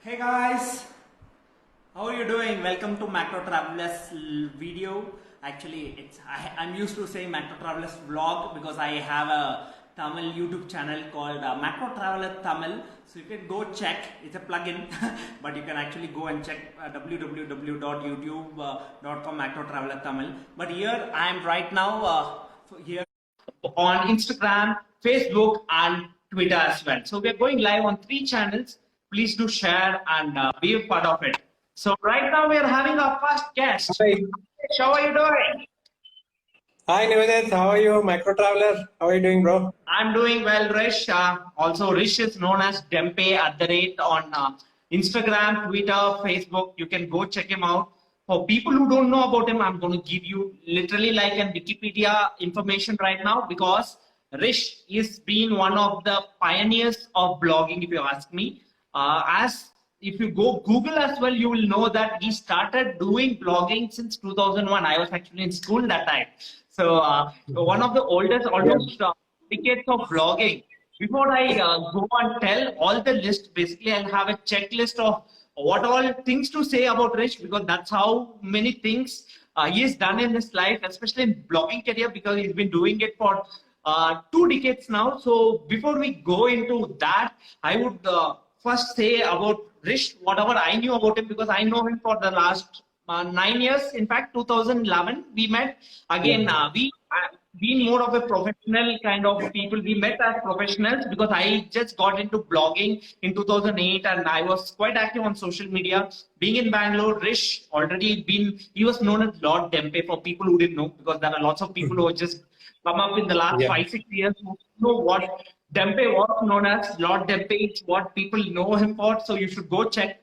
Hey guys, how are you doing? Welcome to Macrotraveller's video. Actually, I'm used to saying Macrotraveller's vlog because I have a Tamil YouTube channel called Macrotraveller Tamil. So you can go check. It's a plugin, but you can actually go and check www.youtube.com Macrotraveller Tamil. But here I am right now here on Instagram, Facebook, and Twitter as well. So we are going live on 3 channels. Please do share and be a part of it. So right now we are having our first guest. Hi. How are you doing? Hi Nivedit, how are you? Macrotraveller, how are you doing, bro? I'm doing well, Rish. Also, Rish is known as Dhempe on Instagram, Twitter, Facebook. You can go check him out. For people who don't know about him, I'm going to give you literally like an Wikipedia information right now because Rish is been one of the pioneers of blogging, if you ask me. As if you go Google as well, you will know that he started doing blogging since 2001. I was actually in school that time. So one of the oldest, almost decades of blogging. Before I go and tell all the list, basically I'll have a checklist of what all things to say about Rich because that's how many things he has done in his life, especially in blogging career because he's been doing it for 2 decades now. So before we go into that, I would first say about Rish, whatever I knew about him, because I know him for the last 9 years. In fact, 2011, we met. Again, we being more of a professional kind of people, we met as professionals because I just got into blogging in 2008 and I was quite active on social media. Being in Bangalore, Rish he was known as Lord Dhempe for people who didn't know, because there are lots of people who have just come up in the last 5-6 years who know what Dhempe was known as. Lord Dhempe is what people know him for, so you should go check.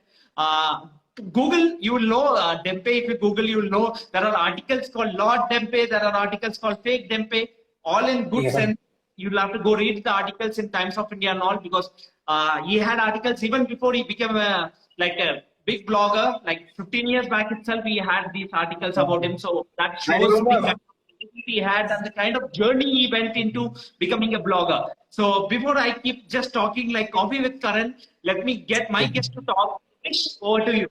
Google, you will know Dhempe. If you Google, you will know there are articles called Lord Dhempe, there are articles called Fake Dhempe, all in good sense. You'll have to go read the articles in Times of India and all, because he had articles even before he became a big blogger. Like 15 years back itself, he had these articles about him. So that shows the he had and the kind of journey he went into becoming a blogger. So before I keep just talking like coffee with Karan, let me get my guest to talk. Over to you.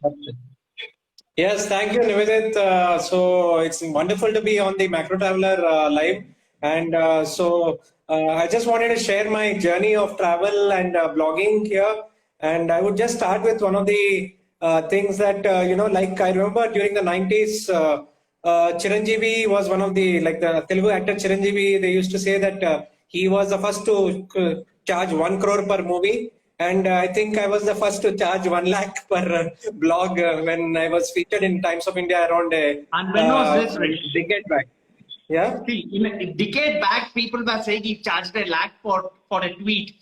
Yes, thank you, Nivedit. So it's wonderful to be on the Macrotraveller live. And I just wanted to share my journey of travel and blogging here. And I would just start with one of the things that, like I remember during the 90s, Chiranjeevi was one of the Telugu actor Chiranjeevi. They used to say that he was the first to charge 1 crore per movie. And I think I was the first to charge 1 lakh per blog when I was featured in Times of India around and when was this, decade back. Yeah. See, in a decade back, people were saying he charged 1 lakh for a tweet.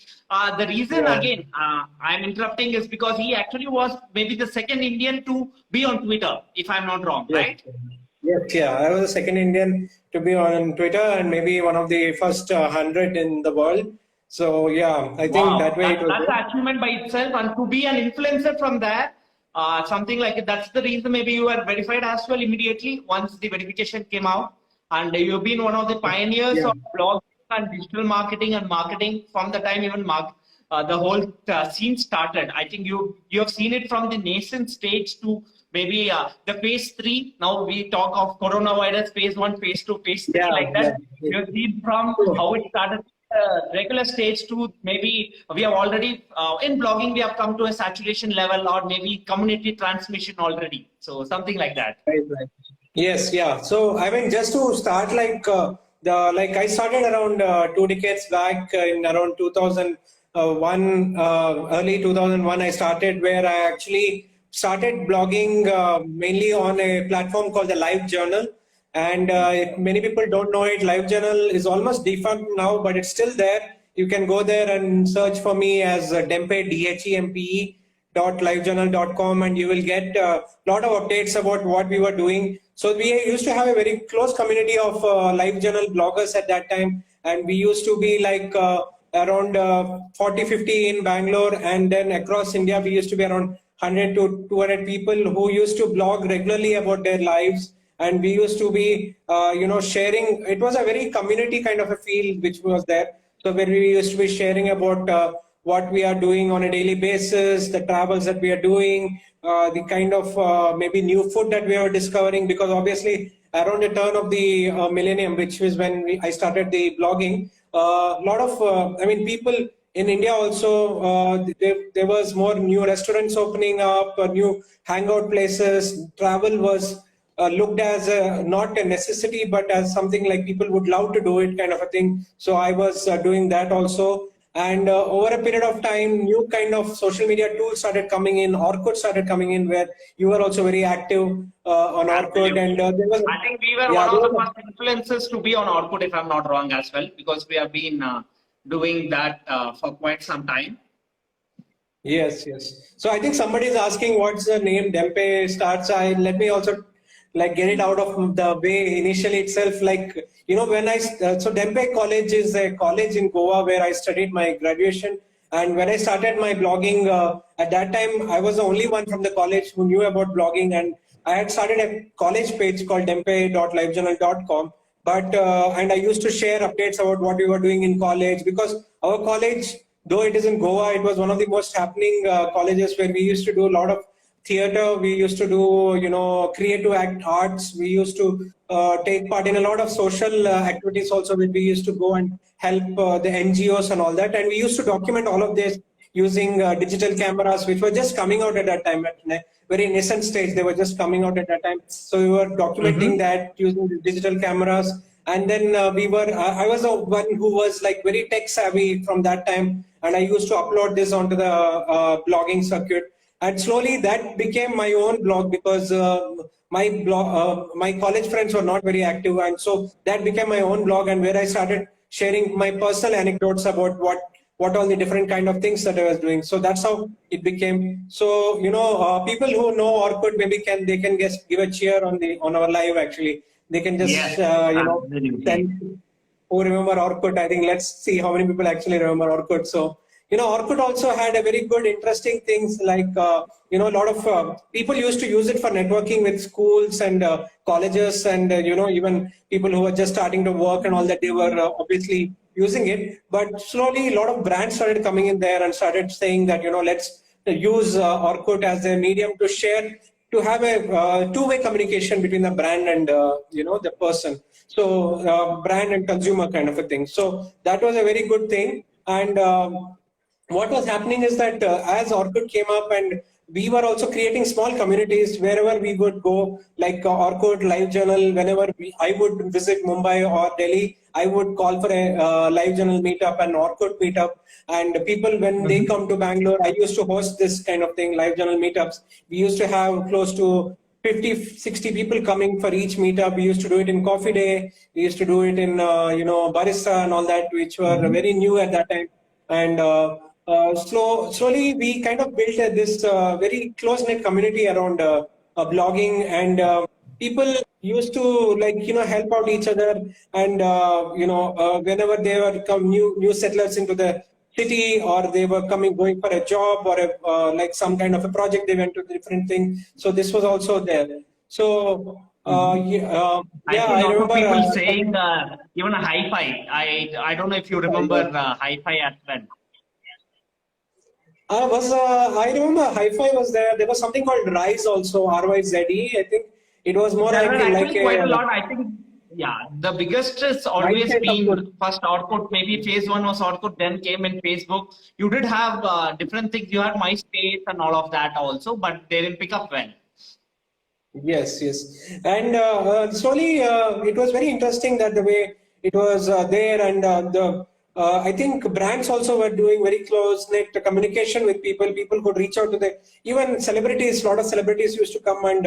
The reason, again, I'm interrupting is because he actually was maybe the second Indian to be on Twitter, if I'm not wrong, right? Yes, yeah. I was the second Indian to be on Twitter and maybe one of the first 100 in the world. So yeah, I think that way that's an achievement by itself, and to be an influencer from there, something like it, that's the reason maybe you were verified as well immediately once the verification came out, and you've been one of the pioneers of blogging and digital marketing from the time even the whole scene started. I think you have seen it from the nascent stage to maybe the phase 3. Now we talk of coronavirus phase 1, phase 2, phase 3 like that. You have seen from how it started. Regular stage to maybe we have already in blogging we have come to a saturation level or maybe community transmission already, so something like that. Right. Yes, yeah. So I mean, just to start, I started around 2 decades back in around 2001, early 2001. I started where I actually started blogging mainly on a platform called the Live Journal. And many people don't know it. LiveJournal is almost defunct now, but it's still there. You can go there and search for me as Dhempe, DHEMPE.livejournal.com, and you will get a lot of updates about what we were doing. So we used to have a very close community of LiveJournal bloggers at that time. And we used to be like around 40-50 in Bangalore. And then across India, we used to be around 100 to 200 people who used to blog regularly about their lives. And we used to be, sharing. It was a very community kind of a feel which was there. So where we used to be sharing about what we are doing on a daily basis, the travels that we are doing, the kind of maybe new food that we are discovering, because obviously around the turn of the millennium, which was when I started the blogging, a lot of, I mean, people in India also, there was more new restaurants opening up, new hangout places. Travel was looked as not a necessity, but as something like people would love to do it, kind of a thing. So I was doing that also. And over a period of time, new kind of social media tools started coming in. Orkut started coming in, where you were also very active on Orkut. And Absolutely. there was, I think we were yeah, one there of the was first influencers to be on Orkut, if I'm not wrong, as well, because we have been doing that for quite some time. yes, yes. So I think somebody is asking what's the name Dhempe starts. Let me also like get it out of the way initially itself. Like, you know, when so Dhempe College is a college in Goa where I studied my graduation. And when I started my blogging, at that time I was the only one from the college who knew about blogging, and I had started a college page called dempe.livejournal.com. But and I used to share updates about what we were doing in college, because our college, though it is in Goa, it was one of the most happening colleges where we used to do a lot of theater. We used to do, you know, creative arts. We used to take part in a lot of social activities also, where we used to go and help the NGOs and all that. And we used to document all of this using digital cameras, which were just coming out at that time, at a very nascent stage. They were just coming out at that time. So we were documenting that using the digital cameras. And then I was the one who was like very tech savvy from that time. And I used to upload this onto the blogging circuit. And slowly that became my own blog, because my college friends were not very active. And so that became my own blog, and where I started sharing my personal anecdotes about what all the different kind of things that I was doing. So that's how it became. So, you know, people who know Orkut maybe they can just give a cheer on our live. Actually, they can just Yes, you know, absolutely. who remember Orkut. I think let's see how many people actually remember Orkut. So, you know, Orkut also had a very good, interesting things like, you know, a lot of people used to use it for networking with schools and colleges, and, you know, even people who were just starting to work and all that, they were obviously using it. But slowly, a lot of brands started coming in there and started saying that, you know, let's use Orkut as a medium to share, to have a two-way communication between the brand and, you know, the person. So brand and consumer kind of a thing. So that was a very good thing. And what was happening is that as Orkut came up, and we were also creating small communities wherever we would go, like Orkut Live Journal. Whenever I would visit Mumbai or Delhi, I would call for a Live Journal meetup and Orkut meetup. And people, when they come to Bangalore, I used to host this kind of thing, Live Journal meetups. We used to have close to 50, 60 people coming for each meetup. We used to do it in Coffee Day. We used to do it in, you know, Barista and all that, which were very new at that time. And slowly we kind of built this very close-knit community around blogging, and people used to, like, you know, help out each other. And you know, whenever they were come new settlers into the city, or they were going for a job, or like some kind of a project, they went to a different thing. So this was also there. So I yeah, see a I lot of remember people saying even a hi-fi. I don't know if you remember hi-fi as well. I remember Hi-Fi was there. There was something called Rise also, RYZE. I think it was more There like were like actually quite a a lot. I think, yeah, the biggest has always MySpace, of course. been first Orkut. Maybe phase one was Orkut, then came in Facebook. You did have different things. You had MySpace and all of that also, but they didn't pick up well. Yes, yes. And slowly, it was very interesting that the way it was there, and I think brands also were doing very close-knit communication with people. People could reach out to even celebrities. A lot of celebrities used to come and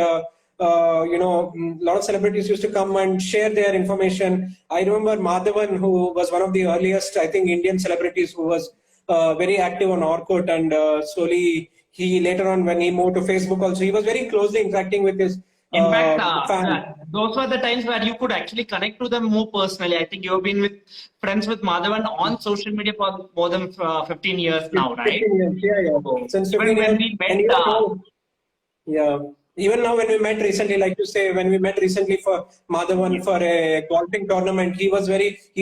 you know, a lot of celebrities used to come and share their information. I remember Madhavan, who was one of the earliest, I think, Indian celebrities who was very active on Orkut, and slowly he later on, when he moved to Facebook also, he was very closely interacting with his In fact, fans. those were the times where you could actually connect to them more personally. I think you've been friends with Madhavan on social media for more than 15 years now, right? 15 years, yeah, yeah. So Since even 15 when years, we and met, even now, yeah. Even now, when we met recently, like you say, when we met recently for Madhavan for a golfing tournament, he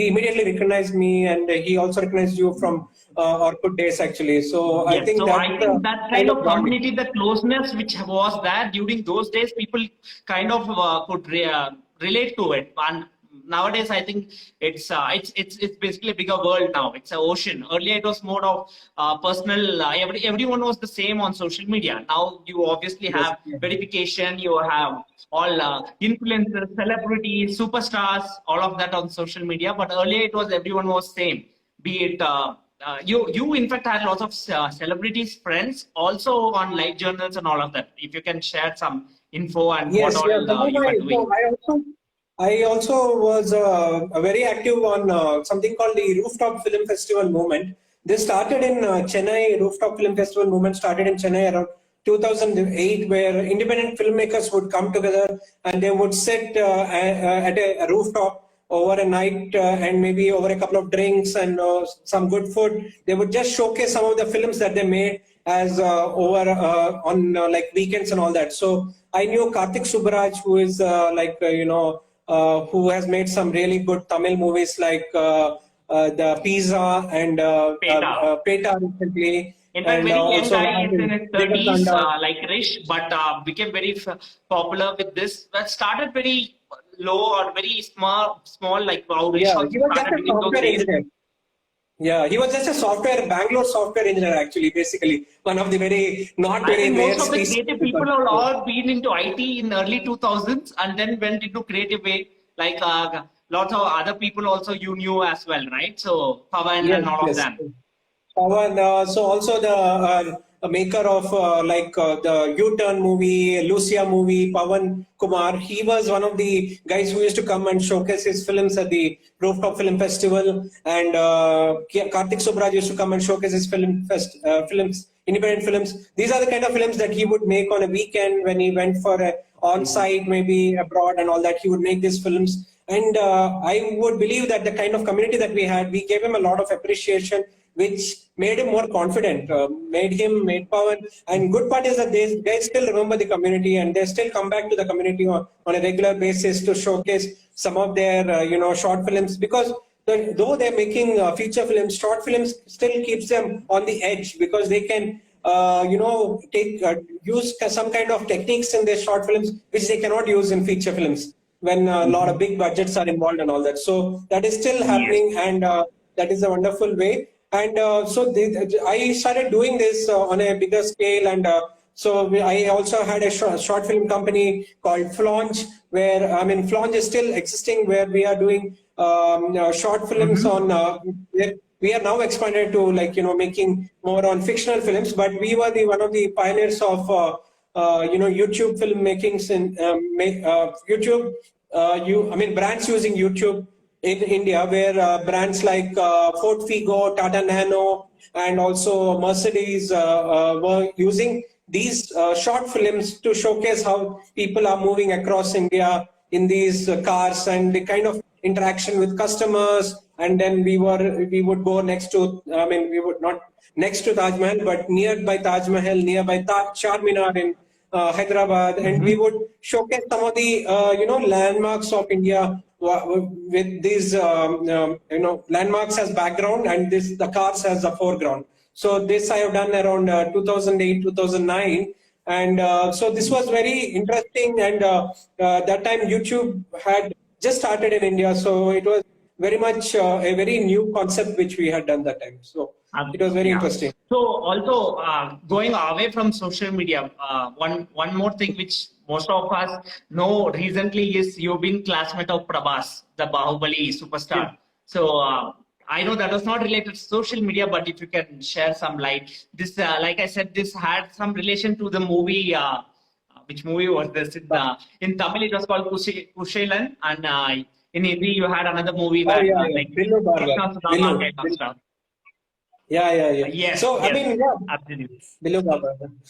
immediately recognized me, and he also recognized you from Orkut days actually. So I Yes, think so that's I the think that kind kind of of bonding. community, the closeness which was there during those days, people kind of relate to it. And nowadays, I think it's basically a bigger world now. It's an ocean. Earlier, it was more of personal. Everyone was the same on social media. Now you obviously Yes. have verification. You have all influencers, celebrities, superstars, all of that on social media. But earlier, it was everyone was same. Be it you in fact had lots of celebrities friends also on live journals and all of that. If you can share some info and what Yes, yeah. all Some of you my, are so doing. I also was very active on something called the Rooftop Film Festival movement. This started in Chennai. Rooftop Film Festival movement started in Chennai around 2008, where independent filmmakers would come together and they would sit at a rooftop over a night and maybe over a couple of drinks and some good food. They would just showcase some of the films that they made as over on like weekends and all that. So I knew Karthik Subbaraj, who is who has made some really good Tamil movies like The Pizza and Peta. Peta recently, In fact, and very young also guy is in his 30s, Vivekananda. like Rish, but became very popular with this. That started very low or very small like how Rish Yeah, also he was just started a during those software days. engineer. Yeah, he was just a Bangalore software engineer actually, basically. One of the very, not I very think rare most of the species. creative people have all been into IT in early 2000s and then went into creative way. Like lots of other people also you knew as well, right? So Pavan Yes, and all of yes. them. Pawan, so also the maker of the U-Turn movie, Lucia movie, Pawan Kumar, he was one of the guys who used to come and showcase his films at the Rooftop Film Festival, and Karthik Subbaraj used to come and showcase his films, independent films. These are the kind of films that he would make on a weekend when he went for a on-site, maybe abroad and all that. He would make these films. And I would believe that the kind of community that we had, we gave him a lot of appreciation, which made him more confident, made Pawan. And good part is that they still remember the community and they still come back to the community on a regular basis to showcase some of their, short films, because though they're making feature films, short films still keeps them on the edge because they can, use some kind of techniques in their short films which they cannot use in feature films when a lot of big budgets are involved and all that. So that is still Yes. happening, and that is a wonderful way. And I started doing this on a bigger scale, and I also had a short film company called Flaunch, where Flaunch is still existing, where we are doing short films Mm-hmm. on. We are now expanded to making more on fictional films, but we were one of the pioneers of YouTube filmmakings in YouTube. Brands using YouTube in India, where brands like Ford Figo, Tata Nano, and also Mercedes were using these short films to showcase how people are moving across India in these cars and the kind of interaction with customers. And then we would go next to, we would not next to Taj Mahal, but nearby Taj Mahal, nearby Charminar in Hyderabad, and we Mm-hmm. would showcase some of the landmarks of India with these landmarks as background, and the cars as the foreground. So this I have done around 2008, 2009, and so this was very interesting. And that time YouTube had just started in India, so it was very much a very new concept which we had done that time. So it was very Yeah. interesting. So also going away from social media, one more thing which most of us know recently is you've been classmate of Prabhas, the Bahubali Yes. superstar. So I know that was not related to social media, but if you can share some light, this like I said, this had some relation to the movie. Which movie was this? In Tamil, it was called Kushelan, and in Hindi, you had another movie Oh where yeah, yeah. like Billu Barga. Krishna Sudama Billu. kind of stuff. Yeah, yeah, yeah. Yes, So, yes, yeah, absolutely. below Baba.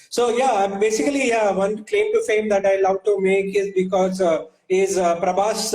So, yeah, basically, yeah, one claim to fame that I love to make is because Prabhas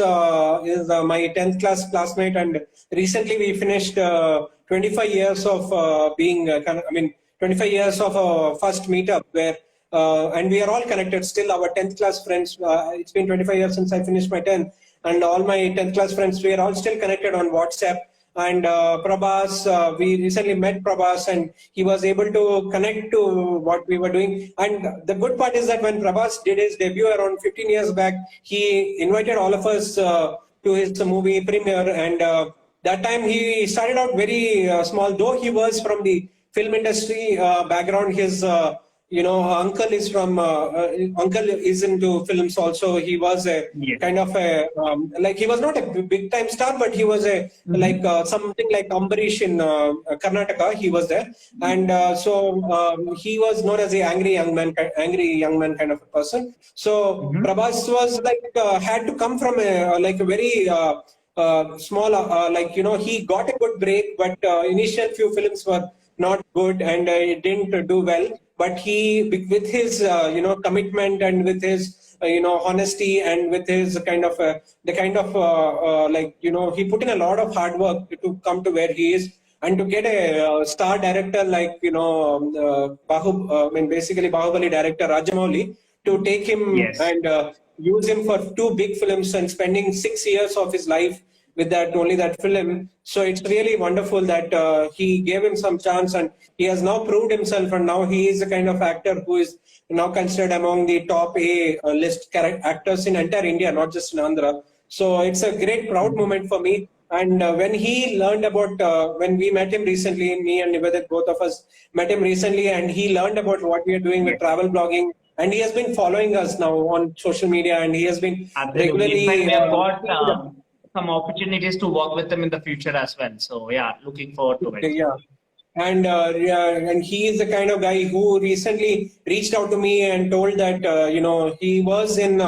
is my 10th class classmate, and recently we finished 25 years of 25 years of first meetup, where and we are all connected still. Our 10th class friends. It's been 25 years since I finished my 10th, and all my 10th class friends, we are all still connected on WhatsApp. And Prabhas, we recently met Prabhas, and he was able to connect to what we were doing. And the good part is that when Prabhas did his debut around 15 years back, he invited all of us to his movie premiere. And that time he started out very small, though he was from the film industry background. His uncle is from uncle is into films also. He was a Yes. kind of a like, he was not a big time star, but he was a like something like Ambarish in Karnataka. He was there, and he was known as the angry young man kind of a person. So Prabhas was like had to come from a like a very small he got a good break, but initial few films were not good, and it didn't do well. But he, with his commitment, and with his honesty, and with his kind of he put in a lot of hard work to come to where he is, and to get a star director like basically Bahubali director Rajamouli to take him Yes. and use him for 2 big films, and spending 6 years of his life with that film. So it's really wonderful that he gave him some chance, and he has now proved himself, and now he is the kind of actor who is now considered among the top A list actors in entire India, not just in Andhra. So it's a great proud moment for me. And when he learned about, when we met him recently, me and Nivedit, both of us met him recently, and he learned about what we are doing with travel blogging, and he has been following us now on social media, and he has been Absolutely. In fact, regularly we have got some opportunities to work with them in the future as well. So yeah, looking forward to it. yeah. And he is the kind of guy who recently reached out to me and told that he was in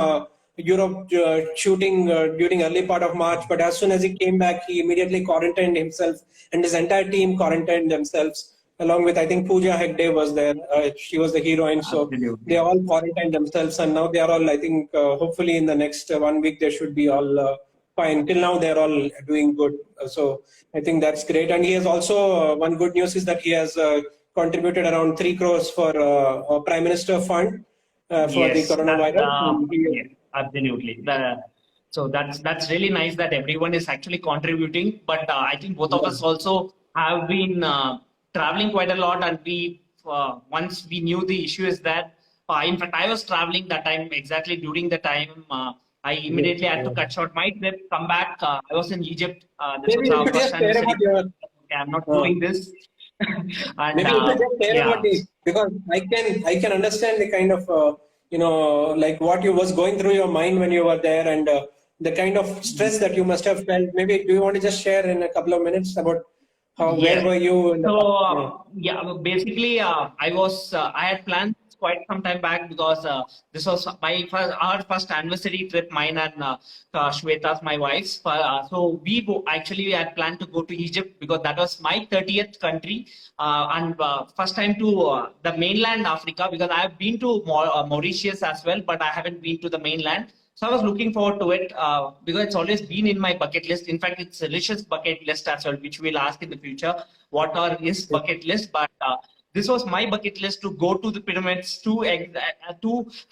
Europe shooting during early part of March, but as soon as he came back, he immediately quarantined himself, and his entire team quarantined themselves, along with, I think, Pooja Hegde was there. She was the heroine, so Absolutely. they all quarantined themselves, and now they are all, I think, hopefully in the next 1 week they should be all fine. Till now they're all doing good. So I think that's great. And he has also, one good news is that he has contributed around 3 crores for a Prime Minister Fund for the coronavirus. Yes, absolutely. So that's really nice that everyone is actually contributing. But I think both of us also have been traveling quite a lot, and we once we knew the issue is that. In fact, I was traveling that time, exactly during the time. I immediately had to cut short my trip, come back. I was in Egypt. This was our first anniversary. I'm not doing this. And, maybe you can just share about this, because I can understand the kind of like what you was going through your mind when you were there, and the kind of stress that you must have felt. Maybe do you want to just share in a couple of minutes about where were you? Basically, I had planned quite some time back, because this was our first anniversary trip, mine and Shweta's, my wife's. So we actually had planned to go to Egypt, because that was my 30th country, and first time to the mainland Africa, because I have been to Mauritius as well, but I haven't been to the mainland. So I was looking forward to it because it's always been in my bucket list. In fact, it's Rish's bucket list as well, which we'll ask in the future. What are his bucket list? But this was my bucket list, to go to the pyramids, to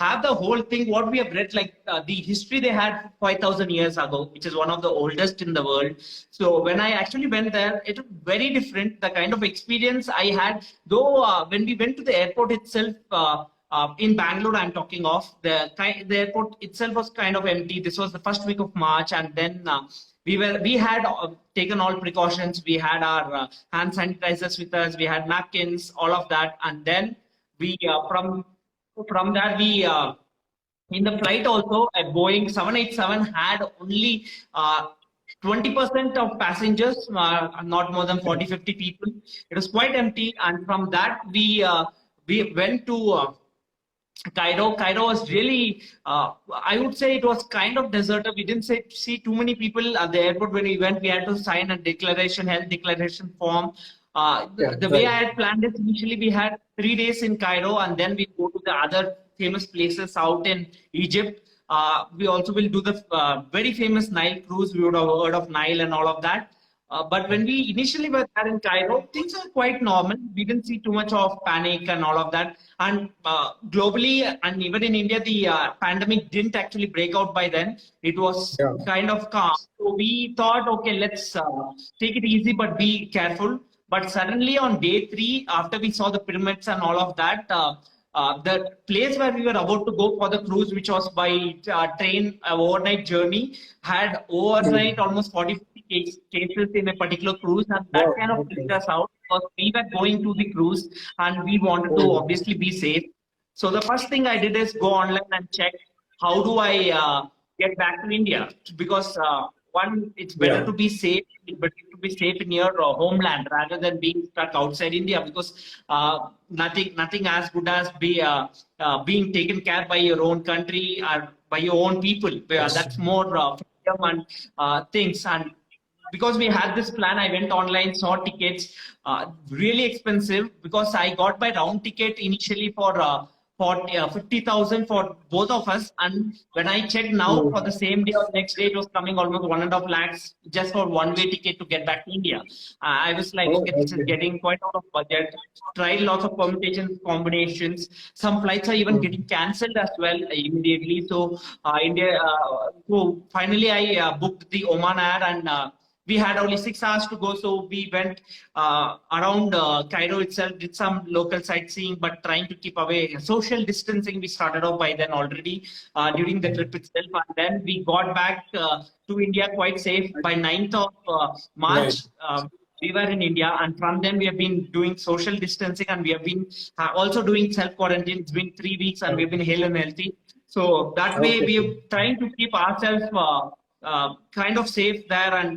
have the whole thing, what we have read, like the history they had 5,000 years ago, which is one of the oldest in the world. So when I actually went there, it was very different, the kind of experience I had. Though when we went to the airport itself, in Bangalore, I'm talking of, the airport itself was kind of empty. This was the first week of March, and then we had taken all precautions. We had our hand sanitizers with us. We had napkins, all of that, and then we from that we in the flight also, a Boeing 787 had only 20% of passengers, not more than 40-50 people. It was quite empty, and from that we went to Cairo. Cairo was really, I would say it was kind of deserted. We didn't see too many people at the airport. When we went, we had to sign a health declaration form. The way I had planned it, initially we had 3 days in Cairo, and then we go to the other famous places out in Egypt. We also will do the very famous Nile cruise. We would have heard of Nile and all of that. But when we initially were there in Cairo, things were quite normal. We didn't see too much of panic and all of that. And globally, and even in India, the pandemic didn't actually break out by then. It was Yeah. kind of calm. So we thought, okay, let's take it easy, but be careful. But suddenly on day 3, after we saw the pyramids and all of that, the place where we were about to go for the cruise, which was by train, overnight journey, had overnight almost 40 cases in a particular cruise, and that Wow. kind of Okay. freaked us out because we were going to the cruise and we wanted to Mm. obviously be safe. So the first thing I did is go online and check how do I get back to India, because one, it's better Yeah. to be safe. It's better to be safe in your homeland rather than being stuck outside India, because nothing as good as being taken care by your own country or by your own people. Yes. That's more freedom and things. And because we had this plan, I went online, saw tickets, really expensive, because I got my round ticket initially for 50,000 for both of us. And when I checked now, for Mm. the same day or next day, it was coming almost 1.5 lakhs just for one-way ticket to get back to India. I was like, Oh, okay, this is okay. getting quite out of budget. Tried lots of permutations, combinations. Some flights are even getting Mm. cancelled as well immediately. So finally, I booked the Oman Air, and we had only 6 hours to go, so we went around Cairo itself, did some local sightseeing, but trying to keep away. Social distancing, we started off by then already during the trip itself, and then we got back to India quite safe. By 9th of March, Right. we were in India, and from then we have been doing social distancing, and we have been also doing self quarantine. It's been 3 weeks, and we've been hale and healthy. So that way, Okay. we are trying to keep ourselves kind of safe there, and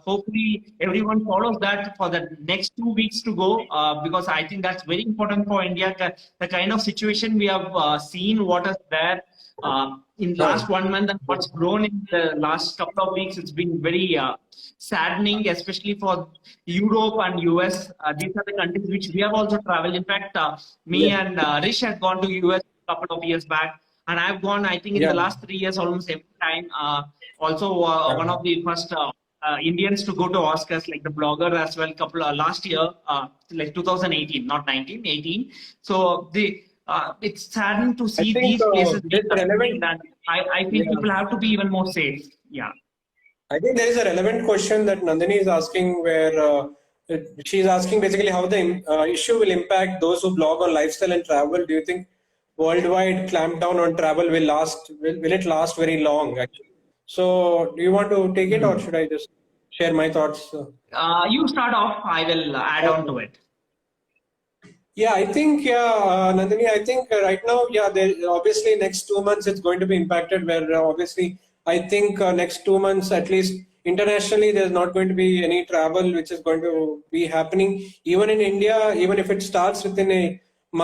hopefully everyone follows that for the next 2 weeks to go, because I think that's very important for India. The kind of situation we have seen, what is there in Right. last 1 month, and what's grown in the last couple of weeks, it's been very saddening, especially for Europe and US. These are the countries which we have also traveled. In fact, me Yeah. and Rish had gone to US a couple of years back, and I've gone, I think, in the Yeah. last 3 years almost every time. Also, one Yeah. of the first Indians to go to Oscars, like the blogger as well, couple last year, like 2018, not 19, 18. So it's saddening to I see think these places this being relevant. affected, and I feel Yeah. people have to be even more safe. Yeah. I think there is a relevant question that Nandini is asking, where she's asking basically how the issue will impact those who blog on lifestyle and travel. Do you think worldwide clampdown on travel will last? Will it last very long? Actually, so do you want to take it, or Mhm. should I just share my thoughts? You start off. I will add on Okay. to it. Yeah, I think, Nandini, I think right now, yeah, there obviously next 2 months it's going to be impacted. Where obviously, I think next 2 months at least internationally, there's not going to be any travel which is going to be happening. Even in India, even if it starts within a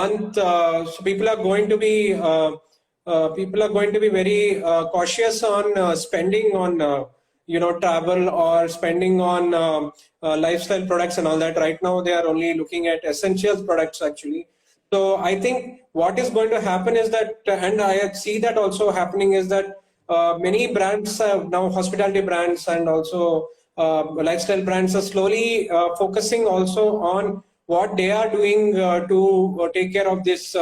month, so people are going to be very cautious on spending on travel or spending on lifestyle products and all that. Right now they are only looking at essentials products actually. So I think what is going to happen is that, and I see that also happening, is that many brands now, hospitality brands and also lifestyle brands, are slowly focusing also on what they are doing to take care of this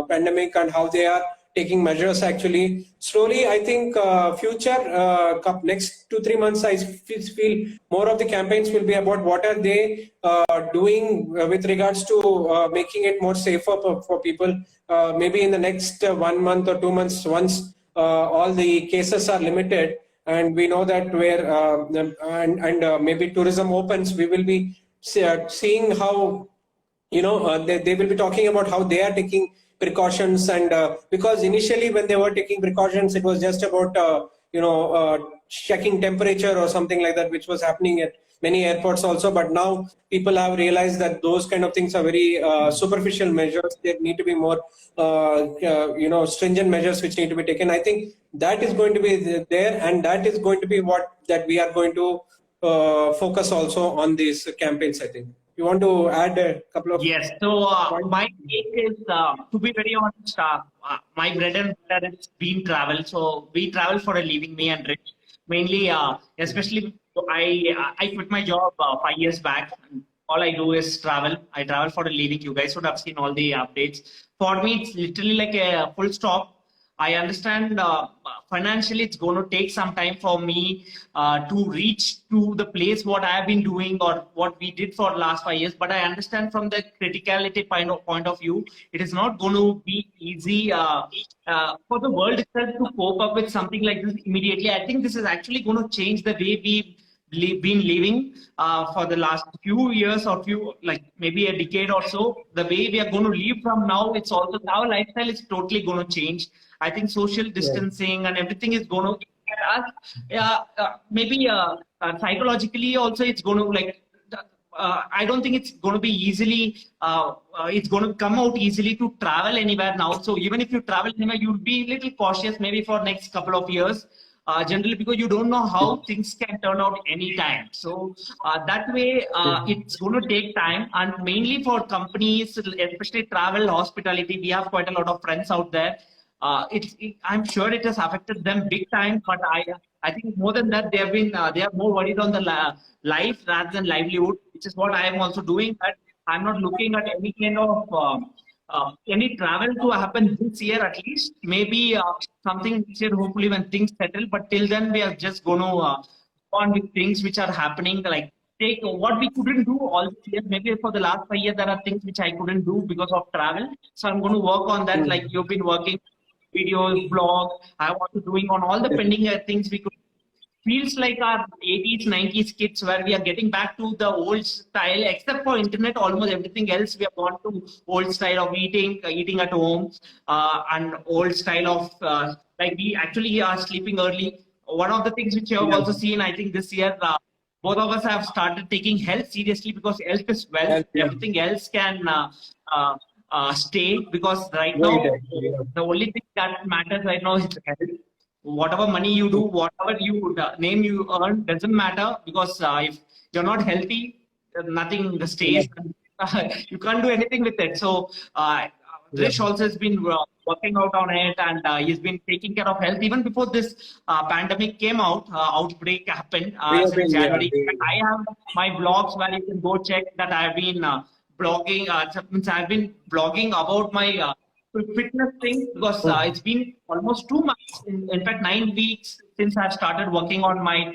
pandemic, and how they are taking measures actually. Slowly, I think future next 2-3 months, I feel more of the campaigns will be about what are they doing with regards to making it more safer for people. Maybe in the next 1 month or 2 months, once all the cases are limited, and we know that where and maybe tourism opens, we will be seeing how they will be talking about how they are taking precautions. And because initially when they were taking precautions, it was just about checking temperature or something like that, which was happening at many airports also. But now people have realized that those kind of things are very superficial measures. There need to be more stringent measures which need to be taken. I think that is going to be there, and that is going to be what that we are going to focus also on these campaigns, I think. You want to add a couple of Yes. So points? my take is, to be very honest, my bread and butter is been travel. So we travel for a living, me and Rich, mainly, especially So I quit my job 5 years back. All I do is travel. I travel for a living. You guys would have seen all the updates. For me, it's literally like a full stop. I understand financially it's going to take some time for me to reach to the place what I have been doing or what we did for the last 5 years. But I understand from the criticality point of view, it is not going to be easy for the world itself to cope up with something like this immediately. I think this is actually going to change the way we've been living for the last few years or few like maybe a decade or so. The way we are going to live from now, it's also our lifestyle is totally going to change. I think social distancing and everything is going to impact us. Maybe psychologically also it's going to like. I don't think it's going to be easily. It's going to come out easily to travel anywhere now. So even if you travel anywhere, you'll be a little cautious maybe for next couple of years. Generally, because you don't know how things can turn out anytime. So that way, it's going to take time. And mainly for companies, especially travel, hospitality, we have quite a lot of friends out there. I'm sure it has affected them big time. But I think more than that, they are more worried on the life rather than livelihood, which is what I am also doing. But I'm not looking at any kind of any travel to happen this year at least. Maybe something this year, hopefully when things settle. But till then, we are just going to go on with things which are happening. Like take what we couldn't do all this year. Maybe for the last 5 years, there are things which I couldn't do because of travel. So I'm going to work on that. Like you've been working videos, blogs. I want to doing on all the pending things we could. Feels like our 80s, 90s kids where we are getting back to the old style, except for internet, almost everything else we have gone to old style of eating at home and old style of like we actually are sleeping early. One of the things which you have also seen, I think this year, both of us have started taking health seriously because health is wealth. Everything else can stay because right now, the only thing that matters right now is health. Whatever money you do, whatever name you earn doesn't matter because if you're not healthy, nothing stays. You can't do anything with it. So Rish also has been working out on it and he's been taking care of health even before this pandemic came out, outbreak happened since January. I have my blogs where you can go check that I've been blogging. I've been blogging about my fitness thing because it's been almost 2 months, in fact 9 weeks since I've started working on my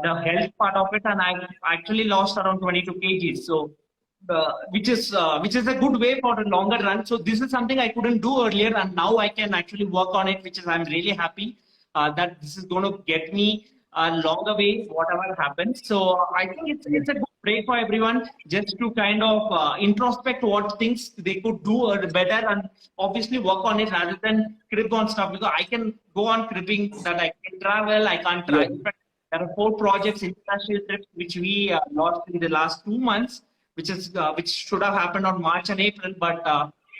the health part of it, and I've actually lost around 22 kgs. So which is a good way for a longer run. So this is something I couldn't do earlier, and now I can actually work on it, which is I'm really happy that this is going to get me a longer way, whatever happens. So I think it's a good break for everyone just to kind of introspect what things they could do better and obviously work on it rather than crib on stuff, because I can go on cribbing that I can travel, I can't travel. There are 4 projects, international trips, which we lost in the last 2 months, which should have happened on March and April, but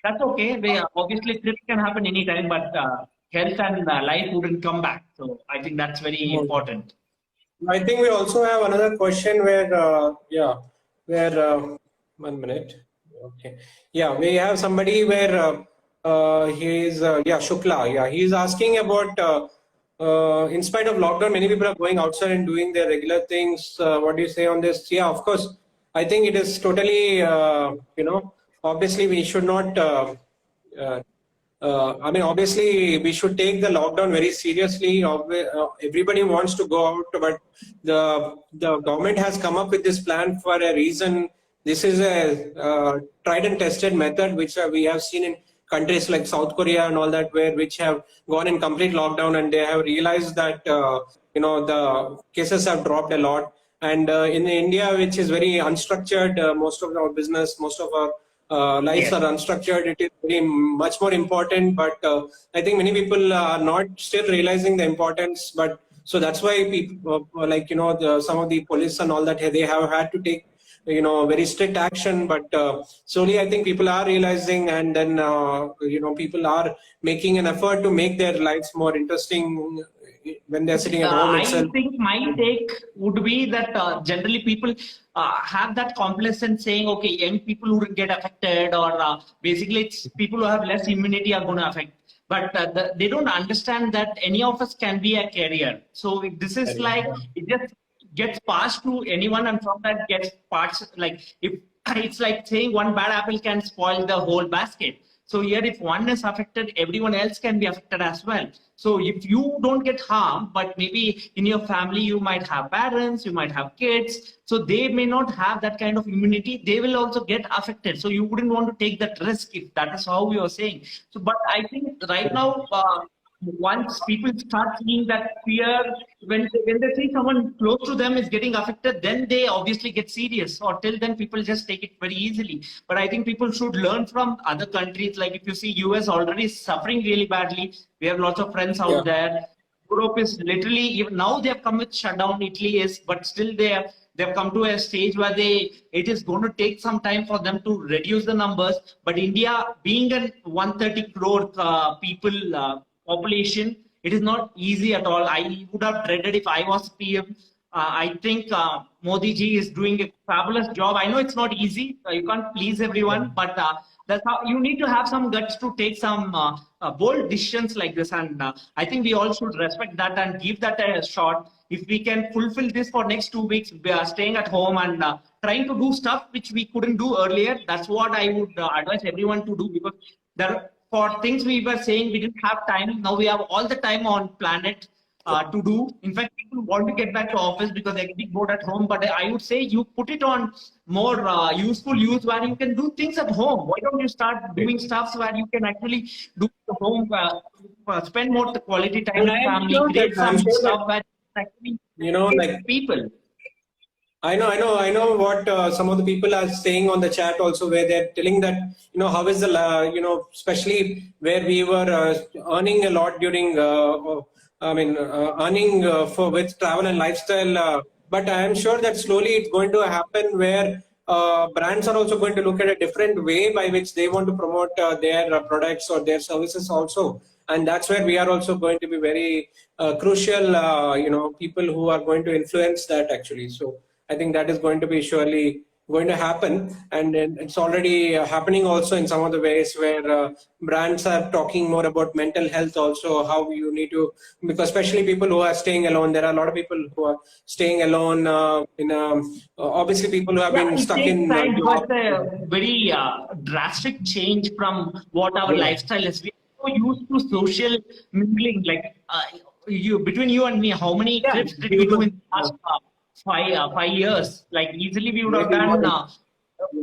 that's okay. Obviously trips can happen anytime, but health and life wouldn't come back. So I think that's very important. I think we also have another question where 1 minute. Okay. Yeah, we have somebody where he is Shukla. Yeah, he is asking about in spite of lockdown, many people are going outside and doing their regular things. What do you say on this? Yeah, of course. I think it is totally obviously we should not. Obviously, we should take the lockdown very seriously. Everybody wants to go out, but the government has come up with this plan for a reason. This is a tried and tested method, which we have seen in countries like South Korea and all that, which have gone in complete lockdown, and they have realized that the cases have dropped a lot. And in India, which is very unstructured, most of our business, most of our lives are unstructured. It is very much more important, but I think many people are not still realizing the importance. But so that's why people some of the police and all that, they have had to take very strict action. But slowly I think people are realizing, and then people are making an effort to make their lives more interesting when they're sitting at home I itself? think my take would be that generally people have that complacent saying, okay, young people wouldn't get affected, or basically it's people who have less immunity are going to affect. But they don't understand that any of us can be a carrier. So if this is like, it just gets passed to anyone, and from that gets parts, like if it's like saying one bad apple can spoil the whole basket. So here, if one is affected, everyone else can be affected as well. So if you don't get harmed, but maybe in your family, you might have parents, you might have kids, so they may not have that kind of immunity. They will also get affected. So you wouldn't want to take that risk if that is how you are saying. So, but I think right now, once people start seeing that fear, when they see someone close to them is getting affected, then they obviously get serious. Or till then, people just take it very easily. But I think people should learn from other countries. Like if you see US already suffering really badly, we have lots of friends out there. Europe is literally, even now they have come with shutdown. Italy is, but still they've come to a stage where it is going to take some time for them to reduce the numbers. But India, being a 130 crore people population, it is not easy at all. I would have dreaded if I was PM. I think Modi ji is doing a fabulous job. I know it's not easy. You can't please everyone, but that's how you need to have some guts to take some bold decisions like this. And I think we all should respect that and give that a shot. If we can fulfill this for next 2 weeks, we are staying at home and trying to do stuff which we couldn't do earlier. That's what I would advise everyone to do, because there for things we were saying we didn't have time. Now we have all the time on planet to do. In fact, people want to get back to office because they're getting bored at home. But I would say you put it on more useful use where you can do things at home. Why don't you start doing stuff where you can actually do the home, spend more quality time with family, create some stuff where actually like people. I know what some of the people are saying on the chat also, where they're telling that, how is the, especially where we were earning a lot during, earning with travel and lifestyle. But I am sure that slowly it's going to happen where brands are also going to look at a different way by which they want to promote their products or their services also. And that's where we are also going to be very crucial, people who are going to influence that actually. So I think that is going to be surely going to happen, and it's already happening also in some of the ways where brands are talking more about mental health also, how you need to, because especially people who are staying alone, there are a lot of people who are staying alone obviously people who have been stuck in time because a very drastic change from what our lifestyle is. We are so used to social mingling, like between you and me, how many trips did we do in the past 5 years? Like easily we would have done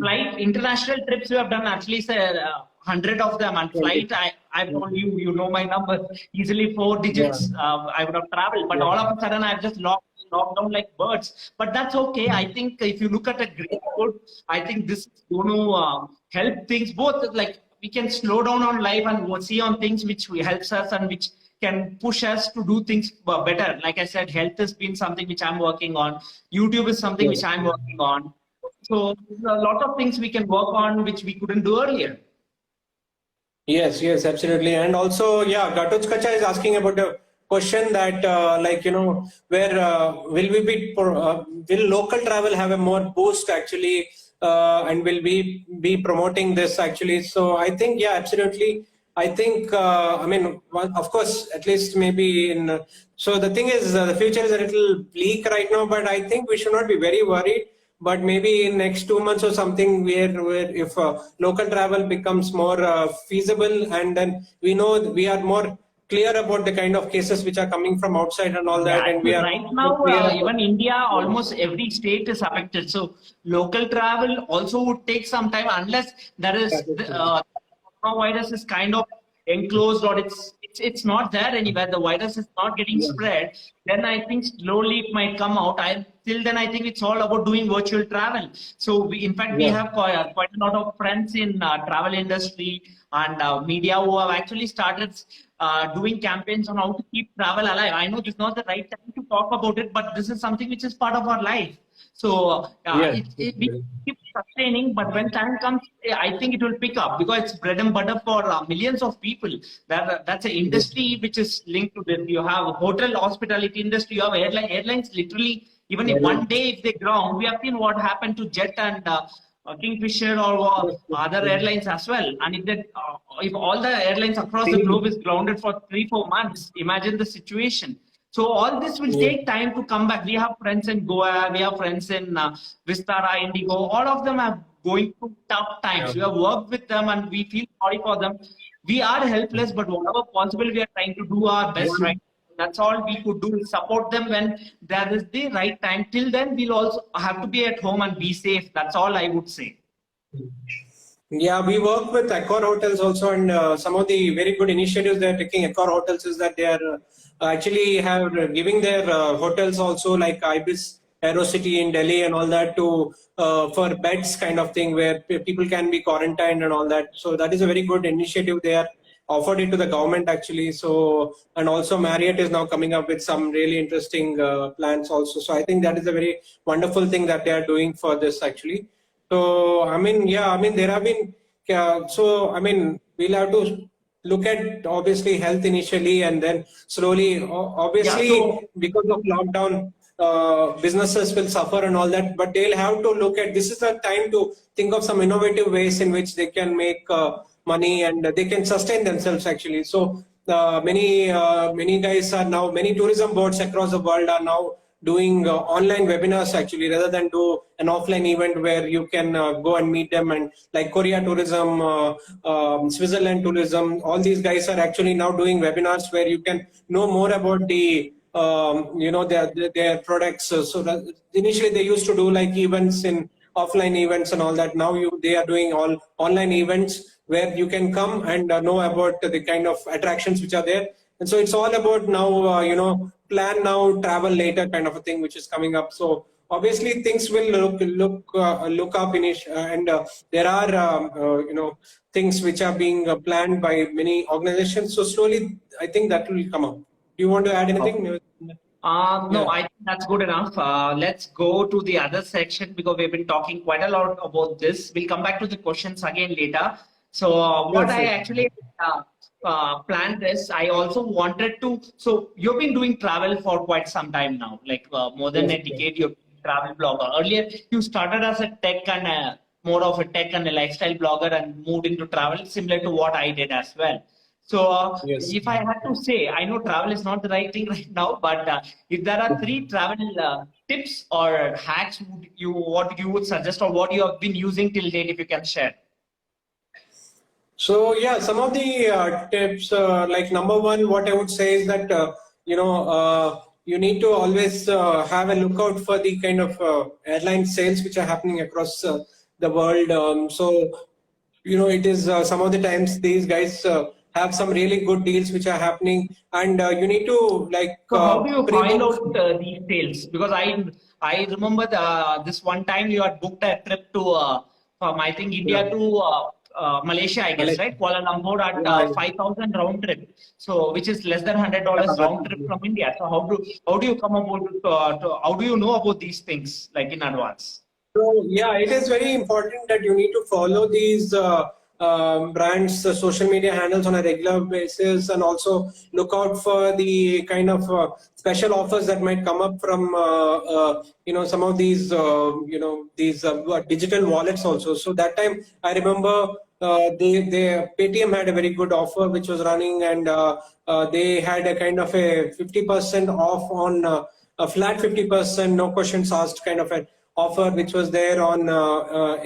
flight international trips. We have done at least 100 of them, and flight I've told you, you know my numbers, easily 4 digits. I would have traveled, but all of a sudden I've just locked down like birds. But that's okay. I think if you look at a great good, I think this is going to help things both. Like we can slow down on life and see on things which helps us and which can push us to do things better. Like I said, health has been something which I'm working on. YouTube is something which I'm working on. So a lot of things we can work on which we couldn't do earlier. Yes, absolutely. And also, Gatuj Kacha is asking about a question that, where will local travel have a more boost actually, and will we be promoting this actually? So I think, absolutely. I think, of course, at least maybe so the thing is, the future is a little bleak right now, but I think we should not be very worried. But maybe in next 2 months or something, where if local travel becomes more feasible, and then we know we are more clear about the kind of cases which are coming from outside and all that. And we are right now, even India, almost every state is affected. So local travel also would take some time unless there is virus is kind of enclosed, or it's not there anywhere. The virus is not getting spread. Then I think slowly it might come out. Till then, I think it's all about doing virtual travel. So in fact, we have quite a lot of friends in travel industry and media who have actually started doing campaigns on how to keep travel alive. I know this is not the right time to talk about it, but this is something which is part of our life. So we keep sustaining, but when time comes, I think it will pick up because it's bread and butter for millions of people. That's an industry which is linked to this. You have hotel, hospitality industry, you have airlines literally, even if one day if they ground, we have seen what happened to Jet and Kingfisher or other airlines as well. And if all the airlines across the globe is grounded for 3-4 months, imagine the situation. So all this will take time to come back. We have friends in Goa, we have friends in Vistara, Indigo. All of them are going through tough times. We have worked with them and we feel sorry for them. We are helpless, but whatever possible, we are trying to do our best right. That's all we could do is support them when there is the right time. Till then, we'll also have to be at home and be safe. That's all I would say. Yeah, we work with Accor hotels also, and some of the very good initiatives they're taking Accor hotels is that they are actually have giving their hotels also like Ibis Aerocity in Delhi and all that to for beds kind of thing where people can be quarantined and all that. So that is a very good initiative. They are offered it to the government actually. So, and also Marriott is now coming up with some really interesting plans also. So I think that is a very wonderful thing that they are doing for this actually. So, I mean, yeah, I mean, there have been, so, I mean, we'll have to look at obviously health initially and then slowly, obviously, because of lockdown, businesses will suffer and all that, but they'll have to look at, this is the time to think of some innovative ways in which they can make money and they can sustain themselves actually. So, many guys are now, many tourism boards across the world are now doing online webinars actually rather than do an offline event where you can go and meet them, and like Korea tourism, Switzerland tourism, all these guys are actually now doing webinars where you can know more about the their products. So that initially they used to do like events in offline events and all that. Now they are doing all online events where you can come and know about the kind of attractions which are there. And so it's all about now, plan now, travel later kind of a thing which is coming up. So obviously things will look up and there are things which are being planned by many organizations. So slowly, I think that will come up. Do you want to add anything? No, I think that's good enough. Let's go to the other section because we've been talking quite a lot about this. We'll come back to the questions again later. So what I actually planned is I also wanted to. So you've been doing travel for quite some time now, like more than a decade. You're a travel blogger. Earlier, you started as a tech and more of a tech and a lifestyle blogger and moved into travel, similar to what I did as well. So if I had to say, I know travel is not the right thing right now, but if there are 3 travel tips or hacks, what you would suggest or what you have been using till date, if you can share. So yeah, some of the tips, like number one, what I would say is that you need to always have a lookout for the kind of airline sales which are happening across the world. So it is some of the times these guys have some really good deals which are happening, and you need to like. So how do you find out these sales? Because I remember this one time you had booked a trip to from I think India to Malaysia, I guess, right? Kuala Lumpur at 5,000 round trip, so which is less than $100 round trip from India. So how do you come about how do you know about these things like in advance? So yeah, it is very important that you need to follow these brands' social media handles on a regular basis, and also look out for the kind of special offers that might come up from some of these these digital wallets also. So that time I remember Paytm had a very good offer which was running, and they had a kind of a 50% off on a flat 50%, no questions asked kind of an offer which was there on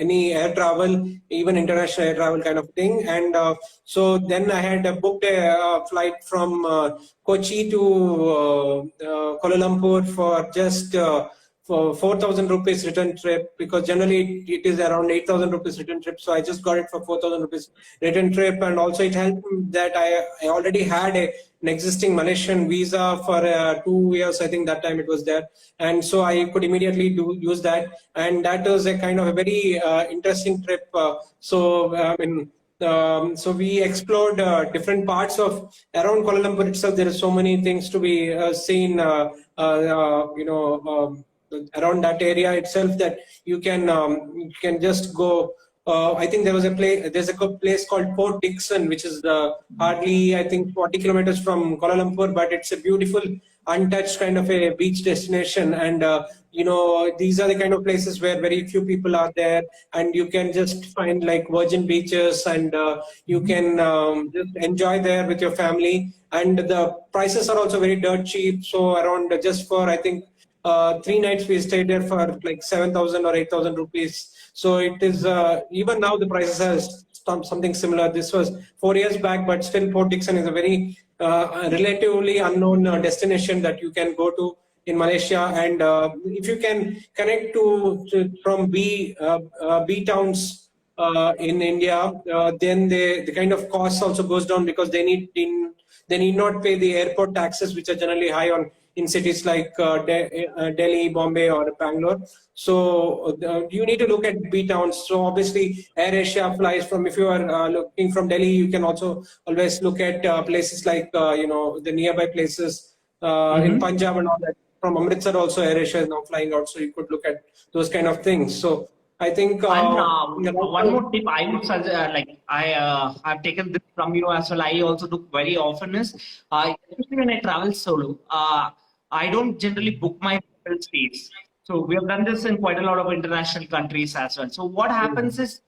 any air travel, even international air travel kind of thing. And so then I had booked a flight from Kochi to Kuala Lumpur for just for 4,000 rupees return trip, because generally it is around 8,000 rupees return trip. So I just got it for 4,000 rupees return trip, and also it helped that I already had an existing Malaysian visa for 2 years. I think that time it was there, and so I could immediately use that, and that was a kind of a very interesting trip. So we explored different parts of around Kuala Lumpur itself. There are so many things to be seen. around that area itself, that you can just go. I think there's a place called Port Dickson, which is hardly, I think, 40 kilometers from Kuala Lumpur, but it's a beautiful, untouched kind of a beach destination. And, these are the kind of places where very few people are there, and you can just find like virgin beaches, and you can just enjoy there with your family. And the prices are also very dirt cheap. So around, just for, I think, 3 nights we stayed there for like 7,000 or 8,000 rupees. So it is, even now the prices are something similar. This was 4 years back, but still Port Dickson is a very relatively unknown destination that you can go to in Malaysia. And if you can connect from B towns in India, then the kind of cost also goes down, because they need not pay the airport taxes, which are generally high in cities like Delhi, Bombay, or Bangalore. So you need to look at B towns. So obviously, AirAsia flies from. If you are looking from Delhi, you can also always look at places like the nearby places in Punjab and all that. From Amritsar also, AirAsia is now flying out. So you could look at those kind of things. So I think one more tip I would suggest, I've taken this from you as well. I also do very often is, especially when I travel solo, I don't generally book my hotel stays. So we have done this in quite a lot of international countries as well. So what happens is,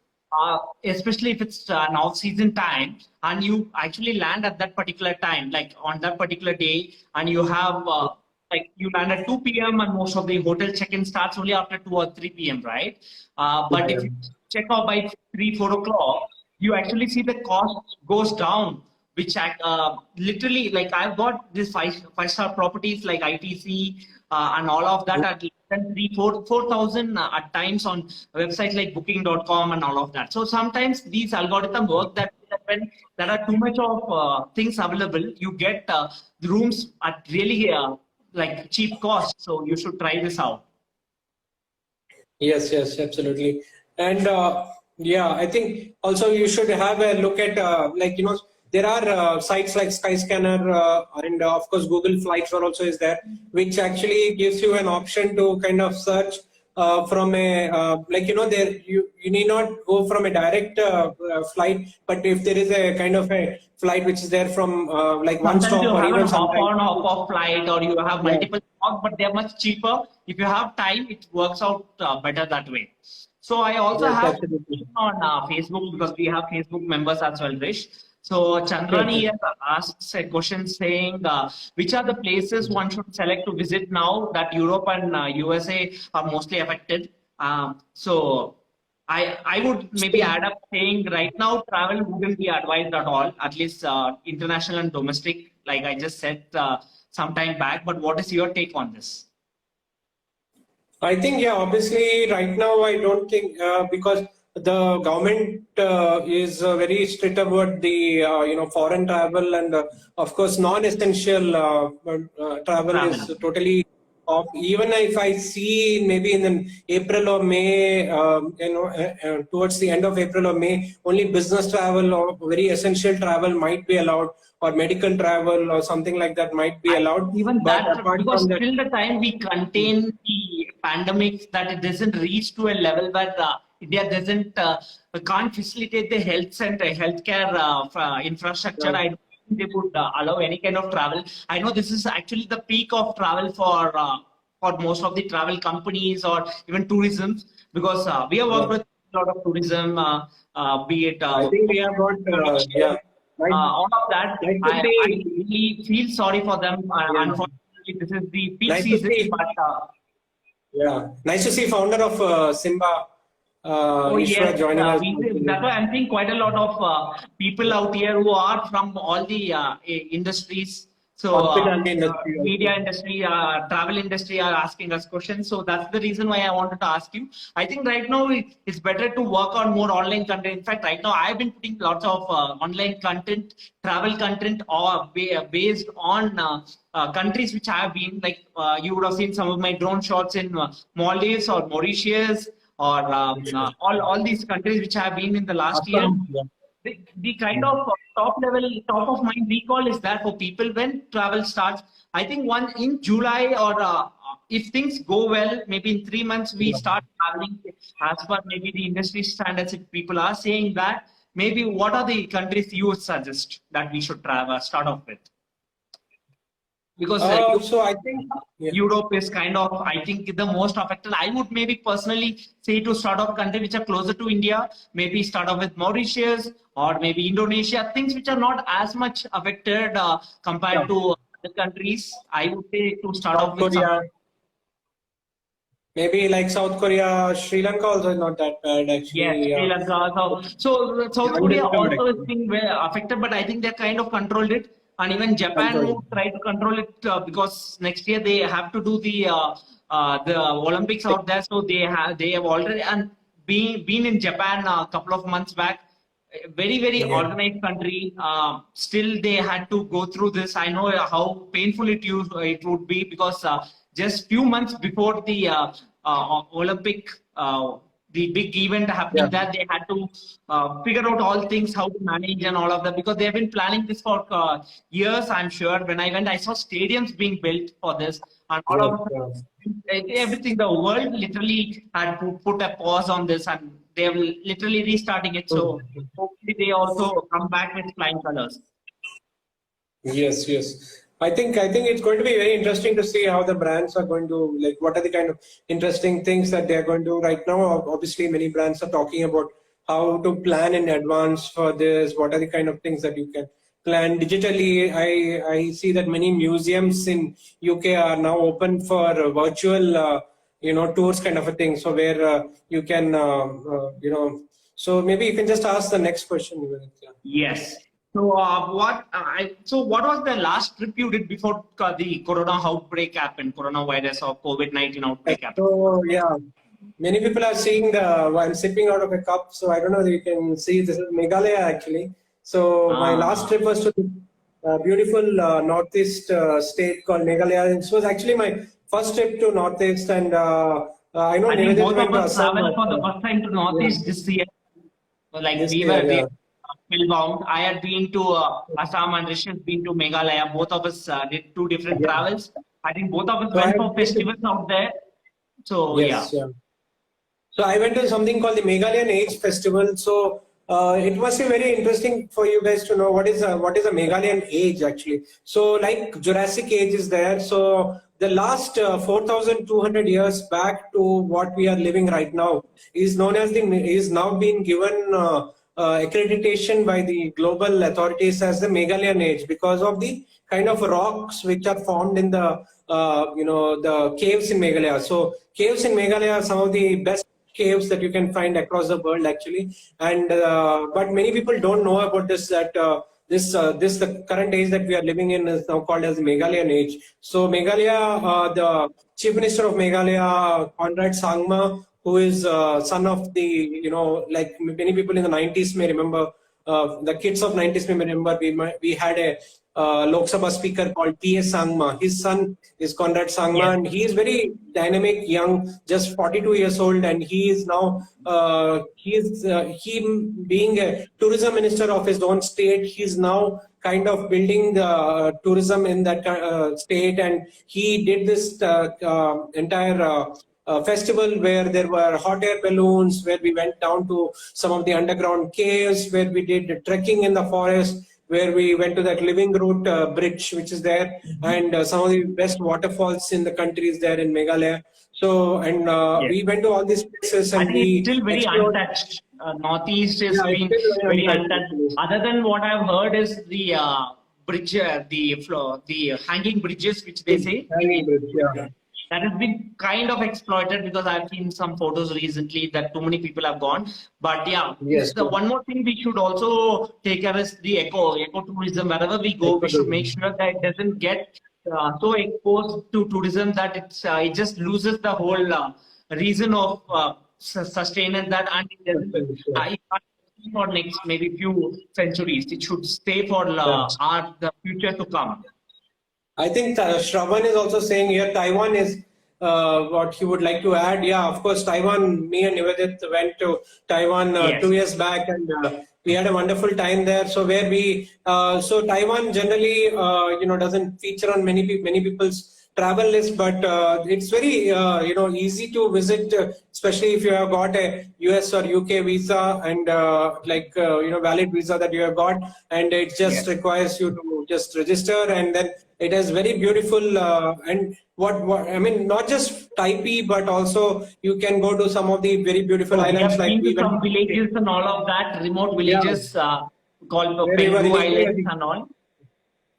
especially if it's an off-season time, and you actually land at that particular time, like on that particular day, and you have like you land at 2 p.m. and most of the hotel check-in starts only after 2 or 3 p.m., right? But if you check out by 3, 4 o'clock, you actually see the cost goes down, which literally, like I've got these five-star properties like ITC and all of that at 4,000 at times on websites like booking.com and all of that. So sometimes these algorithms work that when there are too much of things available, you get the rooms at really like cheap cost. So you should try this out. Yes, absolutely. And I think also you should have a look at there are sites like Skyscanner and of course Google Flights also is there, which actually gives you an option to kind of search from a there you need not go from a direct flight, but if there is a kind of a flight which is there from like one stop, you or have even a hop on hop off flight, or you have multiple stops, but they're much cheaper. If you have time, it works out better that way. So I also have on Facebook, because we have Facebook members as well, Rish. So Chandrani has asked a question saying, which are the places one should select to visit now that Europe and USA are mostly affected? So I would maybe add up saying right now travel wouldn't be advised at all, at least international and domestic, like I just said some time back. But what is your take on this? I think, obviously right now I don't think because the government is very strict about the foreign travel, and of course non-essential travel is totally off. Even if I see maybe in April or May, towards the end of April or May, only business travel or very essential travel might be allowed, or medical travel or something like that might be allowed. Even that, because till the time we contain the pandemic, that it doesn't reach to a level where India can't facilitate the health center, healthcare infrastructure. I don't think they would allow any kind of travel. I know this is actually the peak of travel for most of the travel companies or even tourism, because we have worked with a lot of tourism, be it. I think we have got all of that. I really feel sorry for them. Unfortunately, this is the peak season. Nice to see founder of Simba. Joining us. That's why I'm seeing quite a lot of people out here who are from all the industries. So media industry, travel industry are asking us questions. So that's the reason why I wanted to ask you. I think right now it's better to work on more online content. In fact, right now I've been putting lots of online content, travel content, or based on countries which I have been. Like you would have seen some of my drone shots in Maldives or Mauritius, or all these countries which have been in the last year. The kind of top of mind recall is there for people when travel starts. I think one in July or if things go well, maybe in 3 months we start traveling as per maybe the industry standards. If people are saying that, maybe what are the countries you would suggest that we should travel, start off with? Because So I think, yeah. Europe is kind of, I think, the most affected. I would maybe personally say to start off countries which are closer to India, maybe start off with Mauritius or maybe Indonesia, things which are not as much affected compared to other countries. I would say to start South off with Korea. Maybe like South Korea, Sri Lanka also is not that bad actually. Sri Lanka. So South Korea also is being very affected, but I think they kind of controlled it. And even Japan would try to control it because next year they have to do the Olympics out there. So they have already, and been in Japan a couple of months back. Very organized country. Still they had to go through this. I know how painful it would be because just few months before the Olympic, the big event happening, that they had to figure out all things, how to manage and all of that, because they have been planning this for years. I'm sure when I went, I saw stadiums being built for this, and all of everything. The world literally had to put a pause on this, and they are literally restarting it. So hopefully they also come back with flying colors. Yes. I think it's going to be very interesting to see how the brands are going to, like, what are the kind of interesting things that they are going to do right now. Obviously, many brands are talking about how to plan in advance for this. What are the kind of things that you can plan digitally? I see that many museums in UK are now open for virtual, tours kind of a thing. So where you can, so maybe you can just ask the next question. Yes. So what was the last trip you did before the corona outbreak happened, coronavirus or COVID-19 outbreak happened? So yeah, many people are seeing I'm sipping out of a cup, so I don't know if you can see, this is Meghalaya actually. So my last trip was to the beautiful northeast state called Meghalaya. This was actually my first trip to northeast, and I know I think both went of to us Assam. traveled for the first time to northeast this year. Like we were spellbound. I had been to Assam and Rishi has been to Meghalaya. Both of us did two different travels. I think both of us went for festivals out there. So So I went to something called the Meghalayan Age Festival. So it must be very interesting for you guys to know what is a Meghalayan Age actually. So like Jurassic Age is there. So the last 4,200 years back to what we are living right now is known as is now being given accreditation by the global authorities as the Meghalayan Age because of the kind of rocks which are formed in the the caves in Meghalaya. So caves in Meghalaya are some of the best caves that you can find across the world actually, and but many people don't know about this, that the current age that we are living in is now called as the Meghalayan Age. So Meghalaya, the Chief Minister of Meghalaya, Conrad Sangma, who is son of the, like many people in the 90s may remember, the kids of 90s may remember, we had a Lok Sabha speaker called P.S. Sangma. His son is Conrad Sangma, and he is very dynamic, young, just 42 years old, and he is now, he being a tourism minister of his own state, he's now kind of building the tourism in that state, and he did this entire festival where there were hot air balloons, where we went down to some of the underground caves, where we did trekking in the forest, where we went to that living root bridge which is there, and some of the best waterfalls in the country is there in Meghalaya. So, and we went to all these places, and it's still very untouched. Northeast is being very untouched. Other than what I've heard is the bridge, the hanging bridges, which they say. Hanging bridge, that has been kind of exploited, because I've seen some photos recently that too many people have gone. But one more thing we should also take care is the ecotourism. Wherever we go, we should make sure that it doesn't get so exposed to tourism that it just loses the whole reason of sustaining that, and it doesn't for next maybe few centuries. It should stay for the future to come. I think Shravan is also saying here Taiwan is what he would like to add. Yeah, of course, Taiwan, me and Nivedit went to Taiwan 2 years back, and we had a wonderful time there. So where we, so Taiwan generally, doesn't feature on many people's travel list, but it's very easy to visit, especially if you have got a US or UK visa and valid visa that you have got, and it just requires you to just register, and then it is very beautiful. And what I mean, not just Taipei, but also you can go to some of the very beautiful So we islands have like been to some villages and all of that, remote villages called Pengu Islands and all.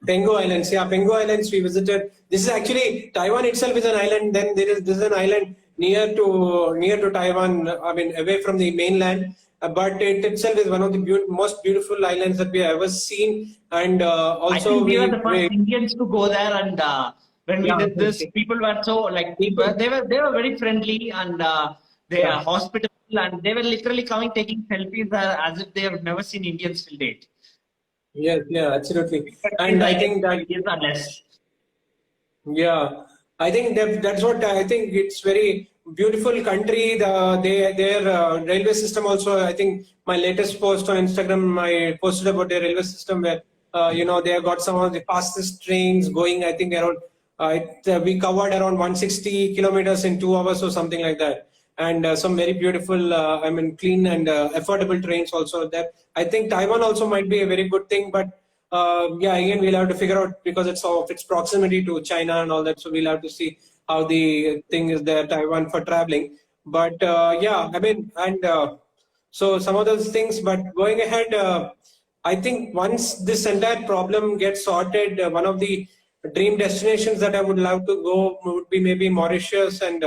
Pengu Islands, yeah, Pengu Islands we visited. This is actually Taiwan itself is an island. Then this is an island near to Taiwan. I mean, away from the mainland. But it itself is one of the most beautiful islands that we have ever seen. And also I think we were the first Indians to go there, and when we did this, people were so like they were very friendly, and they are hospitable, and they were literally coming taking selfies as if they have never seen Indians till date. Yes, yeah, absolutely. And I think that I think that's what I think. It's very beautiful country. Their railway system also. I think my latest post on Instagram, I posted about their railway system where they have got some of the fastest trains going. I think around we covered around 160 kilometers in 2 hours or something like that. And some very beautiful, clean and affordable trains also there. I think Taiwan also might be a very good thing, but again, we'll have to figure out because it's of its proximity to China and all that. So we'll have to see how the thing is there, Taiwan for traveling. But so some of those things, but going ahead, I think once this entire problem gets sorted, one of the dream destinations that I would love to go would be maybe Mauritius and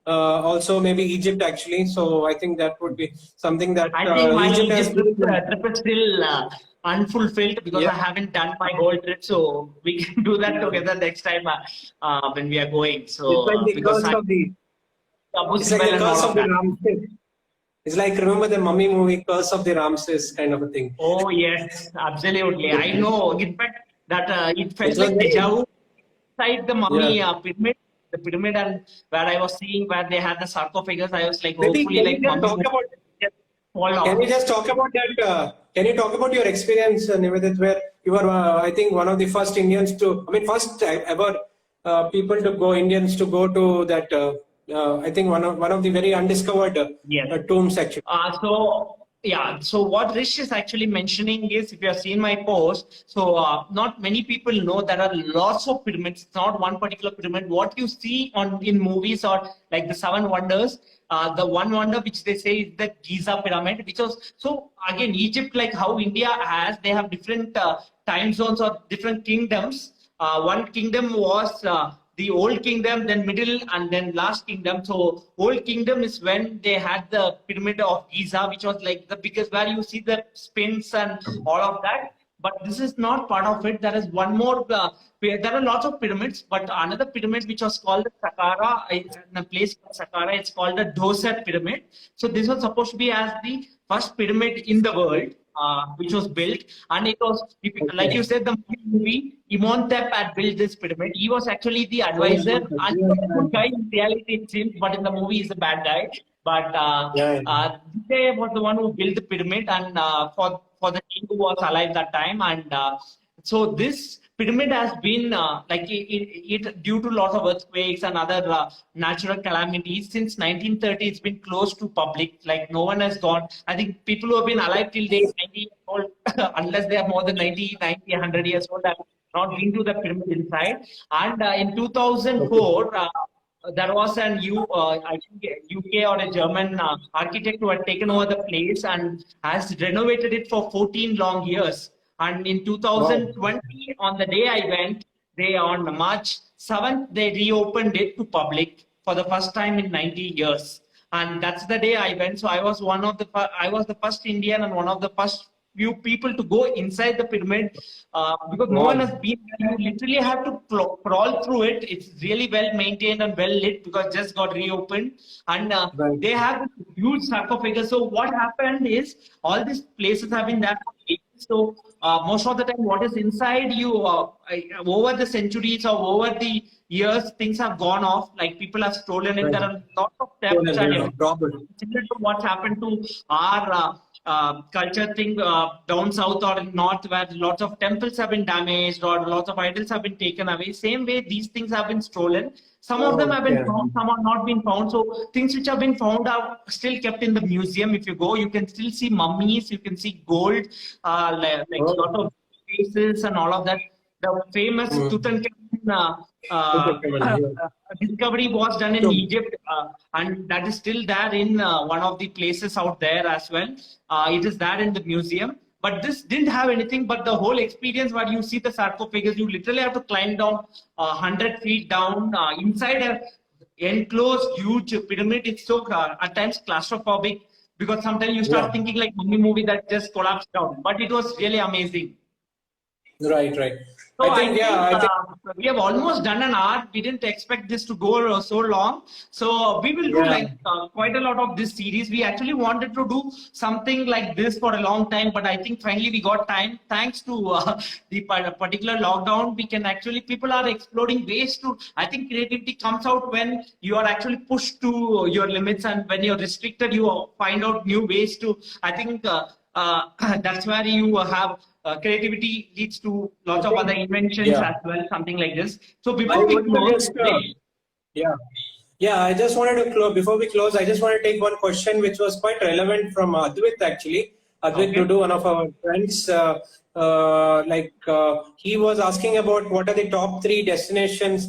also maybe Egypt actually. So I think that would be something that I think my Egypt trip is still unfulfilled because I haven't done my whole trip. So we can do that together next time when we are going. So it's like the curse of the Ramses. It's like, remember the Mummy movie, Curse of the Ramses kind of a thing. Oh yes, absolutely. I know. In fact, that it felt like deja vu inside the Mummy pyramid. The pyramid, and where I was seeing where they had the sarcophagus, I was like, hopefully, can you just talk about that? Can you talk about your experience, Nivedit, where you were, I think, one of the first Indians first ever Indians to go to that. I think one of the very undiscovered tombs actually. So what Rish is actually mentioning is, if you have seen my post, so not many people know there are lots of pyramids. It's not one particular pyramid. What you see in movies or like the Seven Wonders, the one wonder which they say is the Giza pyramid, which was, so again, Egypt, like how India has, they have different time zones or different kingdoms. One kingdom was the old kingdom, then middle, and then last kingdom. So old kingdom is when they had the pyramid of Giza, which was like the biggest, where you see the spins and all of that. But this is not part of it. There is one more. There are lots of pyramids, but another pyramid which was called the Saqqara, in a place called Saqqara, it's called the Dosat pyramid. So this was supposed to be as the first pyramid in the world. Which was built, and it was, like you said, the movie Imhotep had built this pyramid. He was actually the advisor, and he was a good guy in reality, it seems, but in the movie he's a bad guy. But Dhempe was the one who built the pyramid, and for the king who was alive that time, and so this pyramid has been it due to lots of earthquakes and other natural calamities. Since 1930, it's been closed to public. Like no one has gone. I think people who have been alive till they 90 years old, unless they are more than 90, 100 years old, have not been to the pyramid inside. And in 2004. There was an I think UK or a German architect who had taken over the place and has renovated it for 14 long years. And in 2020, on the day I went, on March 7th, they reopened it to public for the first time in 90 years. And that's the day I went. So I was the first Indian and one of the first few people to go inside the pyramid because no one has been there. You literally have to crawl through it. It's really well maintained and well lit because it just got reopened, and they have this huge sarcophagus. So what happened is all these places have been there for ages. So most of the time, what is inside you over the centuries or over the years, things have gone off. Like people have stolen it. There are lots of thefts and everything. Similar to what's happened to our culture thing down south or in north, where lots of temples have been damaged or lots of idols have been taken away. Same way, these things have been stolen. Some of them have been Okay. found, some are not been found. So things which have been found are still kept in the museum. If you go, you can still see mummies, you can see gold, like Oh. lot of faces and all of that. The famous Tutankhamun discovery was done in So, Egypt, and that is still there in one of the places out there as well. It is there in the museum. But this didn't have anything but the whole experience where you see the sarcophagus. You literally have to climb down 100 feet down inside a enclosed huge pyramid. It's so at times claustrophobic, because sometimes you yeah. start thinking like mummy movie that just collapsed down. But it was really amazing. Right. So I think, I think, we have almost done an hour. We didn't expect this to go so long. So we will do yeah. like quite a lot of this series. We actually wanted to do something like this for a long time, but I think finally we got time. Thanks to the particular lockdown, we can actually, people are exploring ways to, I think creativity comes out when you are actually pushed to your limits, and when you're restricted, you find out new ways to, I think that's where you have creativity leads to lots of other inventions Yeah. as well, something like this. So I before we want to close just, today, yeah. I just wanted to close, before we close, I just want to take one question which was quite relevant from Advait actually. Advait okay. Dudu, one of our friends, he was asking about what are the top 3 destinations